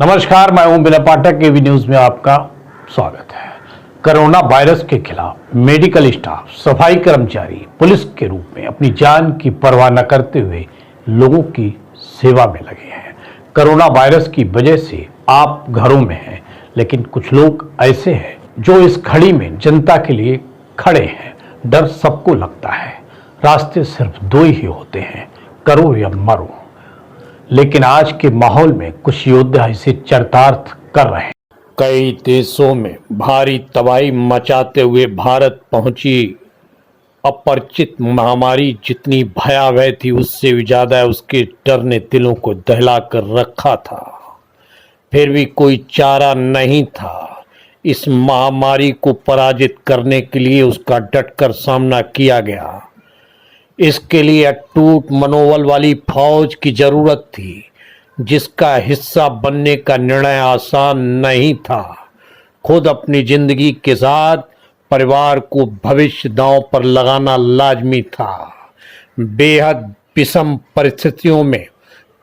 नमस्कार, मैं हूं विनय पाठक। केवी न्यूज में आपका स्वागत है। कोरोना वायरस के खिलाफ मेडिकल स्टाफ, सफाई कर्मचारी, पुलिस के रूप में अपनी जान की परवाह न करते हुए लोगों की सेवा में लगे हैं। कोरोना वायरस की वजह से आप घरों में हैं, लेकिन कुछ लोग ऐसे हैं जो इस घड़ी में जनता के लिए खड़े हैं। डर सबको लगता है, रास्ते सिर्फ दो ही होते हैं, करो या मरो। लेकिन आज के माहौल में कुछ योद्धा इसे चरितार्थ कर रहे हैं। कई देशों में भारी तबाही मचाते हुए भारत पहुंची अपरिचित महामारी जितनी भयावह थी, उससे भी ज्यादा उसके डर ने दिलों को दहला कर रखा था। फिर भी कोई चारा नहीं था। इस महामारी को पराजित करने के लिए उसका डटकर सामना किया गया। इसके लिए अटूट मनोबल वाली फौज की जरूरत थी, जिसका हिस्सा बनने का निर्णय आसान नहीं था। खुद अपनी जिंदगी के साथ परिवार को भविष्य दांव पर लगाना लाजमी था। बेहद विषम परिस्थितियों में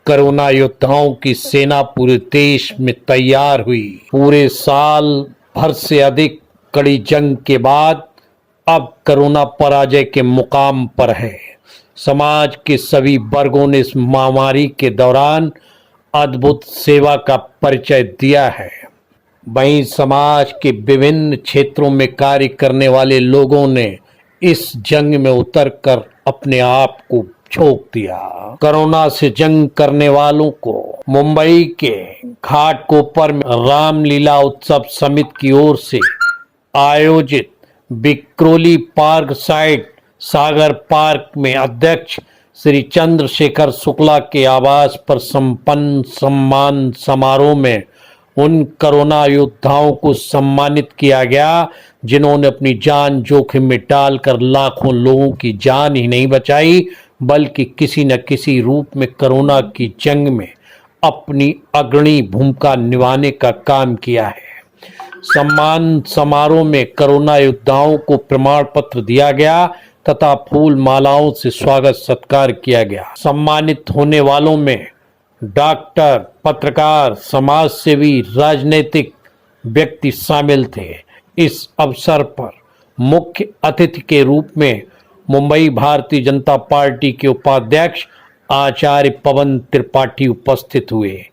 कोरोना योद्धाओं की सेना पूरे देश में तैयार हुई। पूरे साल भर से अधिक कड़ी जंग के बाद अब कोरोना पराजय के मुकाम पर है। समाज के सभी वर्गों ने इस महामारी के दौरान अद्भुत सेवा का परिचय दिया है। वहीं समाज के विभिन्न क्षेत्रों में कार्य करने वाले लोगों ने इस जंग में उतरकर अपने आप को झोंक दिया। कोरोना से जंग करने वालों को मुंबई के घाटकोपर में रामलीला उत्सव समिति की ओर से आयोजित विक्रोली पार्क साइड सागर पार्क में अध्यक्ष श्री चंद्रशेखर शुक्ला के आवास पर संपन्न सम्मान समारोह में उन कोरोना योद्धाओं को सम्मानित किया गया, जिन्होंने अपनी जान जोखिम में डालकर लाखों लोगों की जान ही नहीं बचाई, बल्कि किसी न किसी रूप में कोरोना की जंग में अपनी अग्रणी भूमिका निभाने का काम किया है। सम्मान समारोह में कोरोना योद्धाओं को प्रमाण पत्र दिया गया तथा फूल मालाओं से स्वागत सत्कार किया गया। सम्मानित होने वालों में डॉक्टर, पत्रकार, समाज सेवी, राजनीतिक व्यक्ति शामिल थे। इस अवसर पर मुख्य अतिथि के रूप में मुंबई भारतीय जनता पार्टी के उपाध्यक्ष आचार्य पवन त्रिपाठी उपस्थित हुए।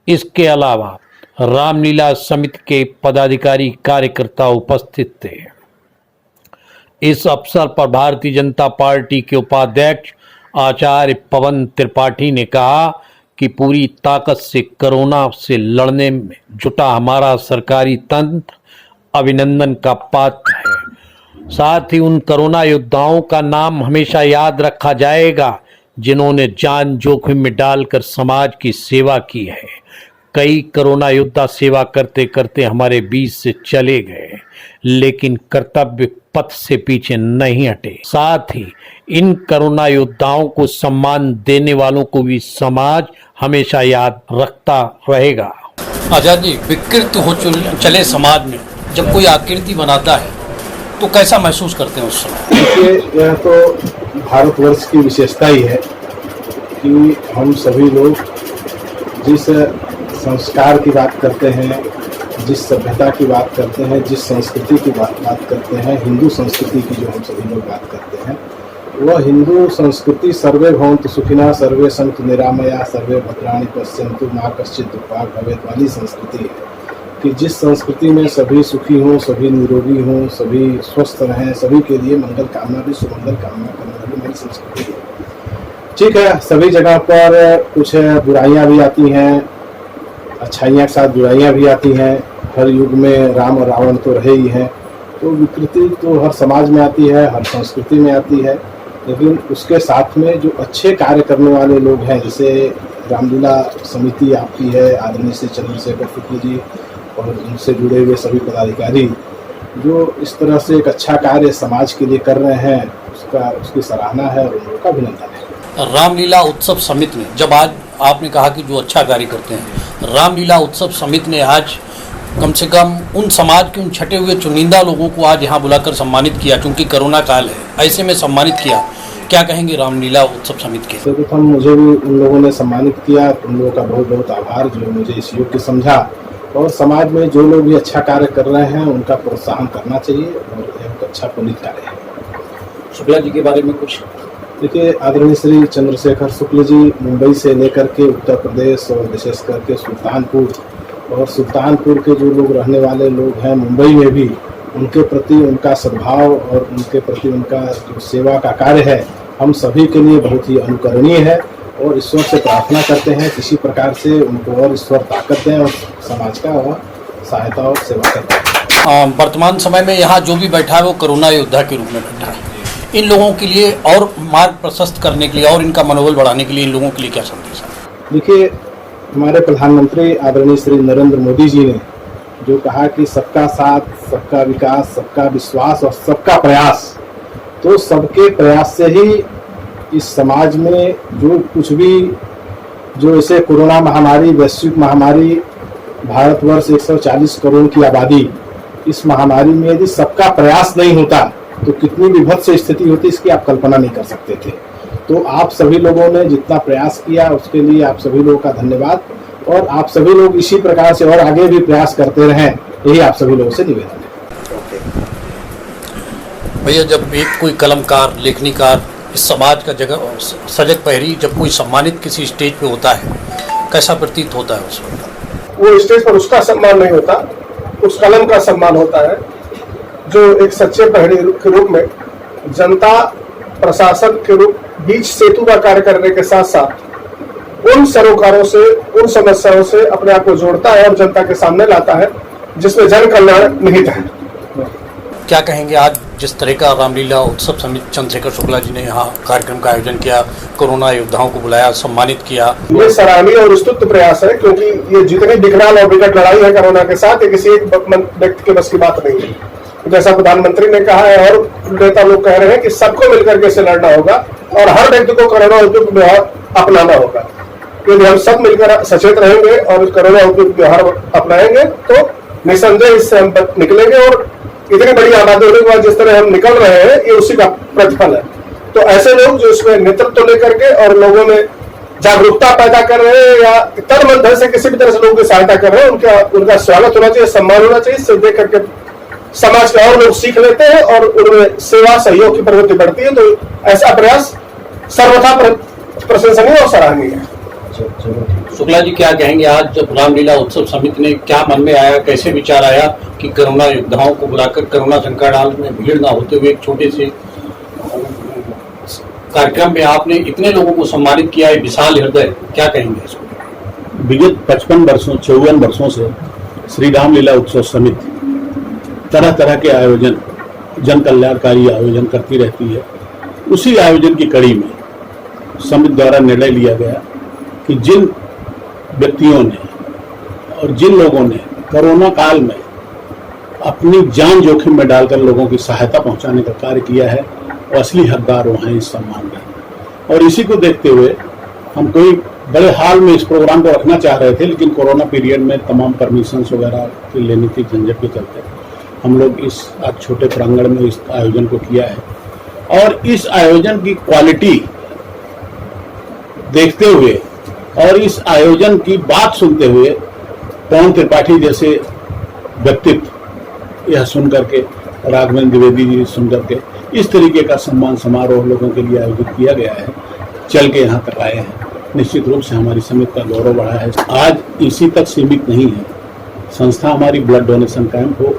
इसके अलावा रामलीला समिति के पदाधिकारी, कार्यकर्ता उपस्थित थे। इस अवसर पर भारतीय जनता पार्टी के उपाध्यक्ष आचार्य पवन त्रिपाठी ने कहा कि पूरी ताकत से कोरोना से लड़ने में जुटा हमारा सरकारी तंत्र अभिनंदन का पात्र है। साथ ही उन कोरोना योद्धाओं का नाम हमेशा याद रखा जाएगा, जिन्होंने जान जोखिम में डालकर समाज की सेवा की है। कई कोरोना योद्धा सेवा करते करते हमारे बीच से चले गए, लेकिन कर्तव्य पथ से पीछे नहीं हटे। साथ ही इन कोरोना योद्धाओं को सम्मान देने वालों को भी समाज हमेशा याद रखता रहेगा। आजाद जी, विकृत हो चले समाज में जब कोई आकृति बनाता है तो कैसा महसूस करते हैं उस समय? देखिए, यह तो भारतवर्ष की विशेषता ही है कि हम सभी लोग जिस संस्कार की बात करते हैं, जिस सभ्यता की बात करते हैं, जिस संस्कृति की बात करते हैं, हिंदू संस्कृति की जो हम सभी लोग बात करते हैं, वह हिंदू संस्कृति सर्वे भवन्तु सुखिनः, सर्वे सन्तु निरामया, सर्वे भद्राणि पश्यन्तु मा कश्चित् दुःखात् भवेत् वाली संस्कृति है कि जिस संस्कृति में सभी सुखी हों, सभी निरोगी हों, सभी स्वस्थ रहें, सभी के लिए मंगल कामना भी सुमंगल कामना करने वाली मेरी संस्कृति है। ठीक है, सभी जगह पर कुछ बुराइयां भी आती हैं, अच्छाइयाँ के साथ बुराइयाँ भी आती हैं। हर युग में राम और रावण तो रहे ही हैं, तो विकृति तो हर समाज में आती है, हर संस्कृति में आती है। लेकिन उसके साथ में जो अच्छे कार्य करने वाले लोग हैं, जैसे रामलीला समिति आपकी है, आदरणीय श्री चंद्रशेखर शुक्ल जी और उनसे जुड़े हुए सभी पदाधिकारी जो इस तरह से एक अच्छा कार्य समाज के लिए कर रहे हैं, उसकी सराहना है और उनका अभिनंदन है। रामलीला उत्सव समिति ने, जब आज आपने कहा कि जो अच्छा कार्य करते हैं, रामलीला उत्सव समिति ने आज कम से कम उन समाज के उन छटे हुए चुनिंदा लोगों को आज यहाँ बुलाकर सम्मानित किया, क्योंकि कोरोना काल है, ऐसे में सम्मानित किया। क्या कहेंगे रामलीला उत्सव समिति के? सर्वप्रथम मुझे भी उन लोगों ने सम्मानित किया, उन लोगों का बहुत बहुत आभार जो मुझे इस योग्य समझा। और समाज में जो लोग भी अच्छा कार्य कर रहे हैं उनका प्रोत्साहन करना चाहिए और एक अच्छा पुनीत कार्य है। शुक्ला जी के बारे में कुछ? देखिए, आदरणीय श्री चंद्रशेखर शुक्ल जी मुंबई से लेकर के उत्तर प्रदेश और विशेष करके सुल्तानपुर के जो लोग रहने वाले लोग हैं मुंबई में भी, उनके प्रति उनका सद्भाव और उनके प्रति उनका जो सेवा का कार्य है हम सभी के लिए बहुत ही अनुकरणीय है। और ईश्वर से प्रार्थना करते हैं किसी प्रकार से उनको और ईश्वर ताकत दें और समाज का और सहायता और सेवा करें। वर्तमान समय में यहाँ जो भी बैठा है वो कोरोना योद्धा के रूप में बैठा है। इन लोगों के लिए और मार्ग प्रशस्त करने के लिए और इनका मनोबल बढ़ाने के लिए इन लोगों के लिए क्या संदेश है? देखिए, हमारे प्रधानमंत्री आदरणीय श्री नरेंद्र मोदी जी ने जो कहा कि सबका साथ, सबका विकास, सबका विश्वास और सबका प्रयास, तो सबके प्रयास से ही इस समाज में जो कुछ भी जो ऐसे कोरोना महामारी, वैश्विक महामारी, भारतवर्ष 140 करोड़ की आबादी, इस महामारी में यदि सबका प्रयास नहीं होता तो कितनी विभत्स स्थिति होती इसकी आप कल्पना नहीं कर सकते थे। तो आप सभी लोगों ने जितना प्रयास किया उसके लिए आप सभी लोगों का धन्यवाद। और आप सभी लोग इसी प्रकार से और आगे भी प्रयास करते रहें, यही आप सभी लोगों से निवेदन है। भैया, जब एक कोई कलमकार, लेखनीकार इस समाज का जगह सजग पहरी जब कोई सम्मानित किसी स्टेज पे होता है, कैसा प्रतीत होता है उस वक्त? वो स्टेज पर उसका सम्मान नहीं होता, उस कलम का सम्मान होता है जो एक सच्चे पहरी के रूप में जनता प्रशासन के रूप बीच सेतु का कार्य करने के साथ साथ उन सरोकारों से, उन समस्याओं से अपने आप को जोड़ता है और जनता के सामने लाता है जिसमें जन कल्याण निहित है। क्या कहेंगे आज जिस तरह का रामलीला उत्सव समिति चंद्रशेखर शुक्ला जी ने यहाँ कार्यक्रम का आयोजन किया, कोरोना योद्धाओं को बुलाया, सम्मानित किया? ये सराहनीय और स्तुत्य प्रयास है, क्योंकि ये जितनी विकराल और विकट लड़ाई है कोरोना के साथ, ये किसी एक व्यक्ति के बस की बात नहीं है। जैसा प्रधानमंत्री ने कहा है और नेता लोग कह रहे हैं कि सबको मिलकर के इसे लड़ना होगा और हर व्यक्ति को कोरोना उपयुक्त व्यवहार अपनाना होगा। यदि हम सब मिलकर सचेत रहेंगे और कोरोना उपयुक्त व्यवहार अपनाएंगे तो निसंदेह इससे हम निकलेंगे। और इतनी बड़ी आबादी होने के बाद जिस तरह हम निकल रहे हैं, ये उसी का प्रतिफल है। तो ऐसे लोग जो इसमें नेतृत्व लेकर के और लोगों में जागरूकता पैदा कर रहे हैं या तन मन धन से किसी भी तरह से लोगों की सहायता कर रहे हैं, उनका स्वागत होना चाहिए, सम्मान होना चाहिए। इससे देख करके समाज के और लोग सीख लेते हैं और उनमें सेवा सहयोग की प्रवृत्ति बढ़ती है। तो ऐसा प्रयास सर्वथा प्रशंसनीय और सराहनीय है। शुक्ला जी, क्या कहेंगे आज जब रामलीला उत्सव समिति ने क्या मन में आया, कैसे विचार आया कि कोरोना योद्धाओं को बुलाकर कोरोना संकट में भीड़ ना होते हुए एक छोटे से कार्यक्रम में आपने इतने लोगों को सम्मानित किया है, विशाल हृदय, क्या कहेंगे इसको? विगत 54 वर्षों से श्री रामलीला उत्सव समिति तरह तरह के आयोजन, जन कल्याणकारी आयोजन करती रहती है। उसी आयोजन की कड़ी में समिति द्वारा निर्णय लिया गया कि जिन व्यक्तियों ने और जिन लोगों ने कोरोना काल में अपनी जान जोखिम में डालकर लोगों की सहायता पहुंचाने का कार्य किया है, वो असली हकदार वो हैं इस सम्मान के। और इसी को देखते हुए हम कोई बड़े हाल में इस प्रोग्राम को रखना चाह रहे थे, लेकिन कोरोना पीरियड में तमाम परमिशंस वगैरह की लेने की झंझट के चलते हम लोग इस आज छोटे प्रांगण में इस आयोजन को किया है। और इस आयोजन की क्वालिटी देखते हुए और इस आयोजन की बात सुनते हुए पवन त्रिपाठी जैसे व्यक्तित्व यह सुन करके, राघवेंद्र द्विवेदी जी सुन करके इस तरीके का सम्मान समारोह लोगों के लिए आयोजित किया गया है, चल के यहाँ तक आए हैं। निश्चित रूप से हमारी समिति का गौरव बढ़ा है। आज इसी तक सीमित नहीं है, संस्था हमारी ब्लड डोनेशन कैंप हो,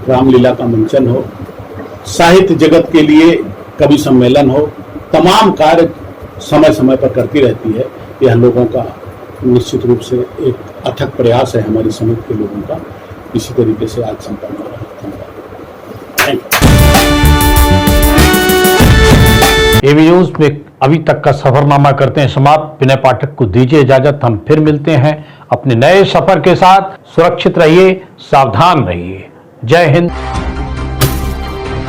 रामलीला का मंचन हो, साहित्य जगत के लिए कवि सम्मेलन हो, तमाम कार्य समय समय पर करती रहती है। यह लोगों का निश्चित रूप से एक अथक प्रयास है हमारी समिति के लोगों का। इसी तरीके से आज संपन्न हो रहा है। धन्यवाद। एबी न्यूज में अभी तक का सफरनामा करते हैं समाप्त। विनय पाठक को दीजिए इजाजत। हम फिर मिलते हैं अपने नए सफर के साथ। सुरक्षित रहिए, सावधान रहिए। जय हिंद।